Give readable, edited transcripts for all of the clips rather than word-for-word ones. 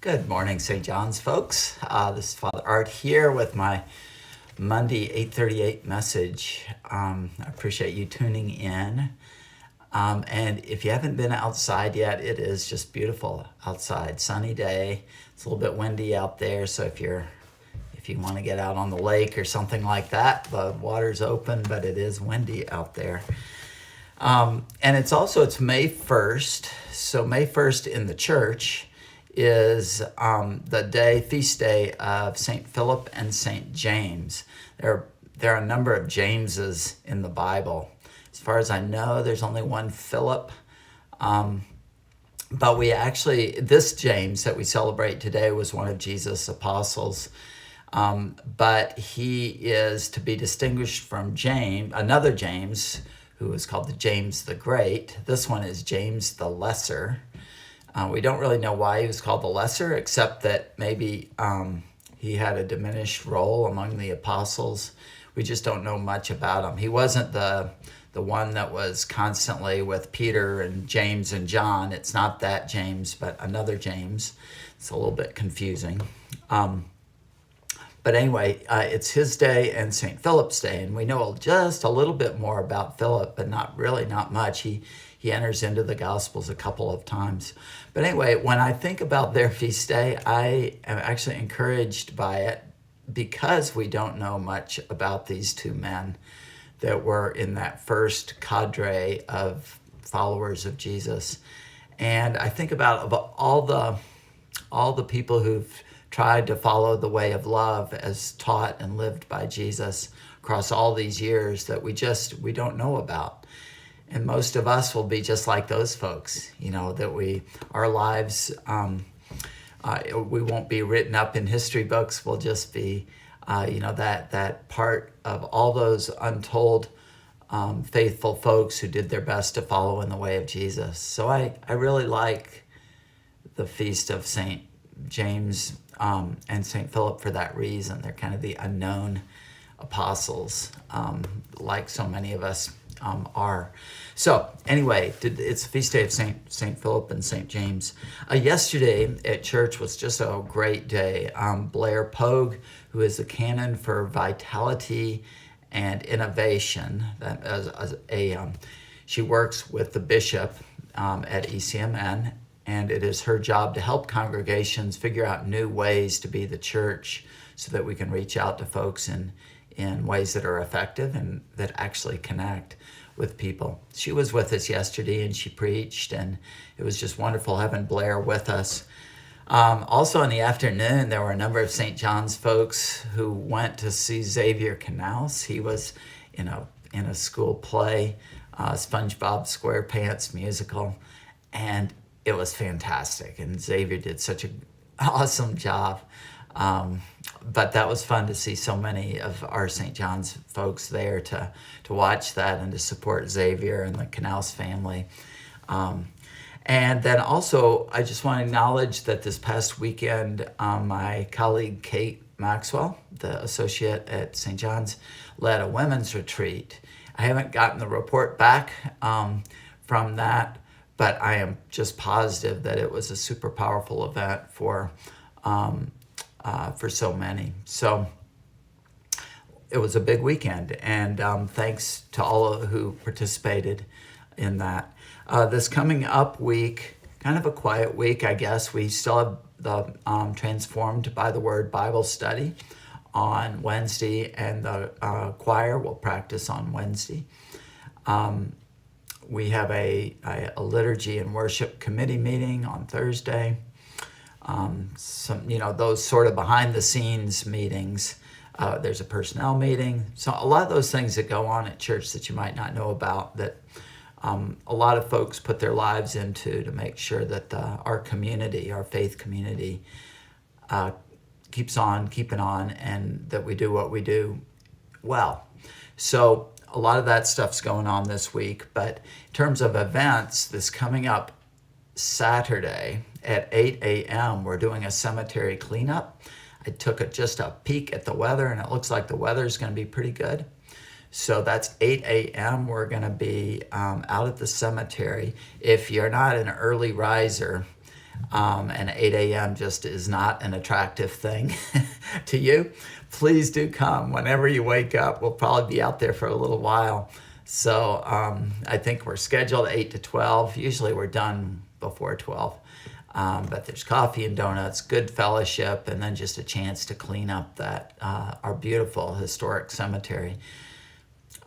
Good morning, St. John's folks. This is Father Art here with my Monday 8:38 message. I appreciate you tuning in. And if you haven't been outside yet, it is just beautiful outside. Sunny day. It's a little bit windy out there, so if you want to get out on the lake or something like that, the water's open, but it is windy out there. And it's May 1st. So May 1st in the church is the feast day of St. Philip and St. James. There are a number of Jameses in the Bible. As far as I know, there's only one Philip. But this James that we celebrate today was one of Jesus' apostles. But he is to be distinguished from another James, who is called the James the Great. This one is James the Lesser. We don't really know why he was called the Lesser, except that maybe he had a diminished role among the apostles. We just don't know much about him. He wasn't the one that was constantly with Peter and James and John. It's not that James, but another James. It's a little bit confusing. But anyway, it's his day and St. Philip's day, and we know just a little bit more about Philip, but not much. He enters into the Gospels a couple of times. But anyway, when I think about their feast day, I am actually encouraged by it because we don't know much about these two men that were in that first cadre of followers of Jesus. And I think about all the people who've tried to follow the way of love as taught and lived by Jesus across all these years that we don't know about. And most of us will be just like those folks, that our lives, we won't be written up in history books. We'll just be, that part of all those untold faithful folks who did their best to follow in the way of Jesus. So I really like the feast of St. James and St. Philip for that reason. They're kind of the unknown apostles, like so many of us are. So anyway, it's the feast day of St. Philip and St. James. Yesterday at church was just a great day. Blair Pogue, who is the canon for vitality and innovation, she works with the bishop at ECMN, and it is her job to help congregations figure out new ways to be the church so that we can reach out to folks in ways that are effective and that actually connect with people. She was with us yesterday and she preached, and it was just wonderful having Blair with us. Also in the afternoon, there were a number of St. John's folks who went to see Xavier Canals. He was in a school play, SpongeBob SquarePants musical, and it was fantastic. And Xavier did such an awesome job. But that was fun to see so many of our St. John's folks there to watch that and to support Xavier and the Canals family. And then also, I just want to acknowledge that this past weekend, my colleague Kate Maxwell, the associate at St. John's, led a women's retreat. I haven't gotten the report back from that, but I am just positive that it was a super powerful event for so many. So it was a big weekend, and thanks to all who participated in that. This coming up week, kind of a quiet week, I guess. We still have the Transformed by the Word Bible study on Wednesday, and the choir will practice on Wednesday. We have a liturgy and worship committee meeting on Thursday. Those sort of behind the scenes meetings. There's a personnel meeting. So a lot of those things that go on at church that you might not know about, that a lot of folks put their lives into to make sure that our community, our faith community, keeps on keeping on, and that we do what we do well. So a lot of that stuff's going on this week. But in terms of events, this coming up Saturday at 8 a.m., we're doing a cemetery cleanup. I took just a peek at the weather, and it looks like the weather's going to be pretty good. So that's 8 a.m. We're going to be out at the cemetery. If you're not an early riser, and 8 a.m. just is not an attractive thing to you, please do come whenever you wake up. We'll probably be out there for a little while. So I think we're scheduled 8 to 12. Usually we're done before 12. But there's coffee and donuts, good fellowship, and then just a chance to clean up that our beautiful historic cemetery.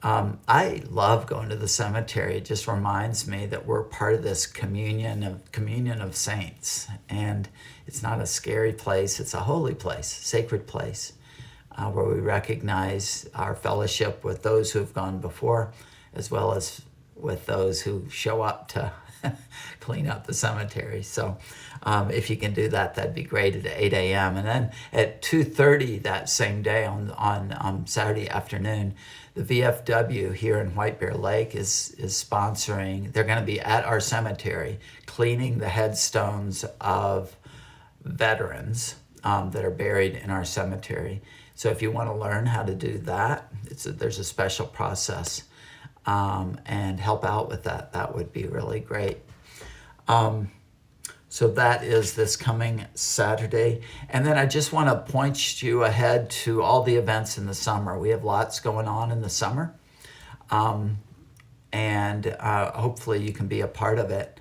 I love going to the cemetery. It just reminds me that we're part of this communion of saints. And it's not a scary place, it's a holy place, sacred place, where we recognize our fellowship with those who have gone before, as well as with those who show up to clean up the cemetery. So if you can do that, that'd be great at 8 a.m. And then at 2:30 that same day on Saturday afternoon, the VFW here in White Bear Lake is sponsoring. They're going to be at our cemetery cleaning the headstones of veterans that are buried in our cemetery. So if you want to learn how to do that, there's a special process, and help out with that. That would be really great. So that is this coming Saturday. And then I just want to point you ahead to all the events in the summer. We have lots going on in the summer. And hopefully you can be a part of it.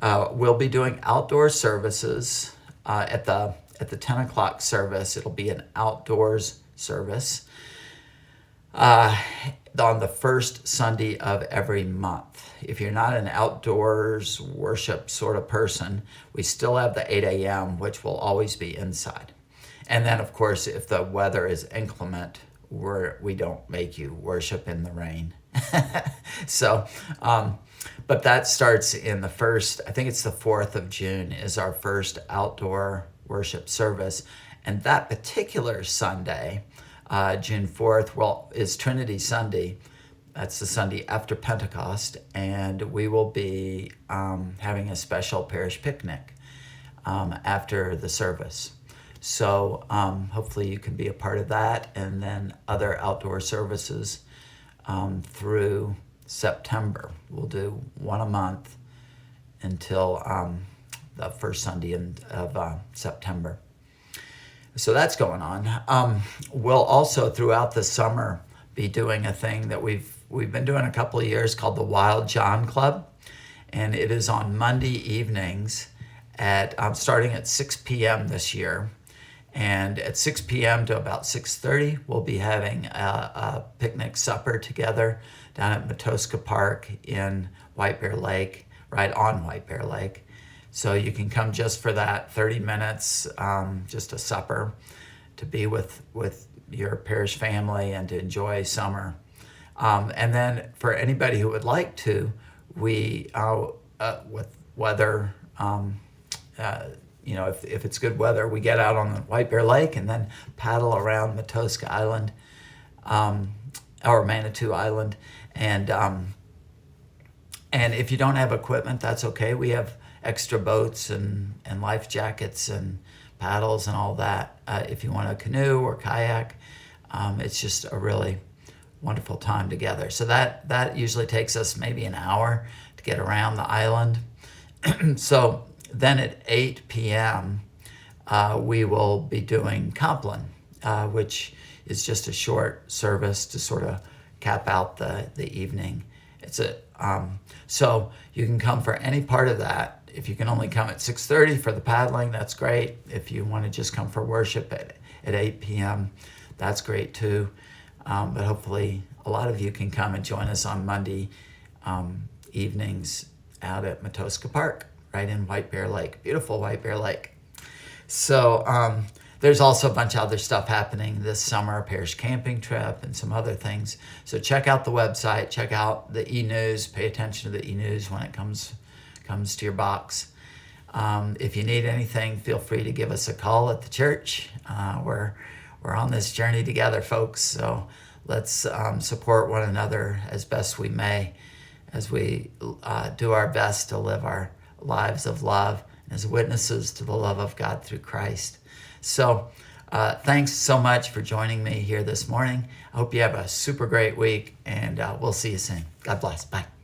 We'll be doing outdoor services at the 10 o'clock service. It'll be an outdoors service on the first Sunday of every month. If you're not an outdoors worship sort of person, we still have the 8 a.m., which will always be inside. And then, of course, if the weather is inclement, we don't make you worship in the rain. So, but that starts in the first, I think it's the 4th of June is our first outdoor worship service. And that particular Sunday, June 4th, is Trinity Sunday. That's the Sunday after Pentecost, and we will be having a special parish picnic after the service. So hopefully you can be a part of that, and then other outdoor services through September. We'll do one a month until the first Sunday of September. So that's going on. We'll also, throughout the summer, be doing a thing that we've been doing a couple of years called the Wild John Club. And it is on Monday evenings starting at 6 p.m. this year. And at 6 p.m. to about 6:30, we'll be having a picnic supper together down at Matoska Park in White Bear Lake, right on White Bear Lake. So you can come just for that 30 minutes, just a supper, to be with your parish family and to enjoy summer. And then for anybody who would like to, we, with weather, if it's good weather, we get out on the White Bear Lake and then paddle around Matoska Island, or Manitou Island. And if you don't have equipment, that's okay. We have extra boats and life jackets and paddles and all that. If you want a canoe or kayak, it's just a really wonderful time together. So that usually takes us maybe an hour to get around the island. So then at 8 p.m., we will be doing Compline, which is just a short service to sort of cap out the evening. So you can come for any part of that. If you can only come at 6:30 for the paddling, that's great. If you want to just come for worship at 8 p.m., that's great too. But hopefully a lot of you can come and join us on Monday evenings out at Matoska Park, right in White Bear Lake, beautiful White Bear Lake. So there's also a bunch of other stuff happening this summer, a parish camping trip and some other things. So check out the website, check out the e-news, pay attention to the e-news when it comes to your box. If you need anything, feel free to give us a call at the church. We're on this journey together, folks. So let's support one another as best we may as we do our best to live our lives of love as witnesses to the love of God through Christ. So thanks so much for joining me here this morning. I hope you have a super great week, and we'll see you soon. God bless. Bye.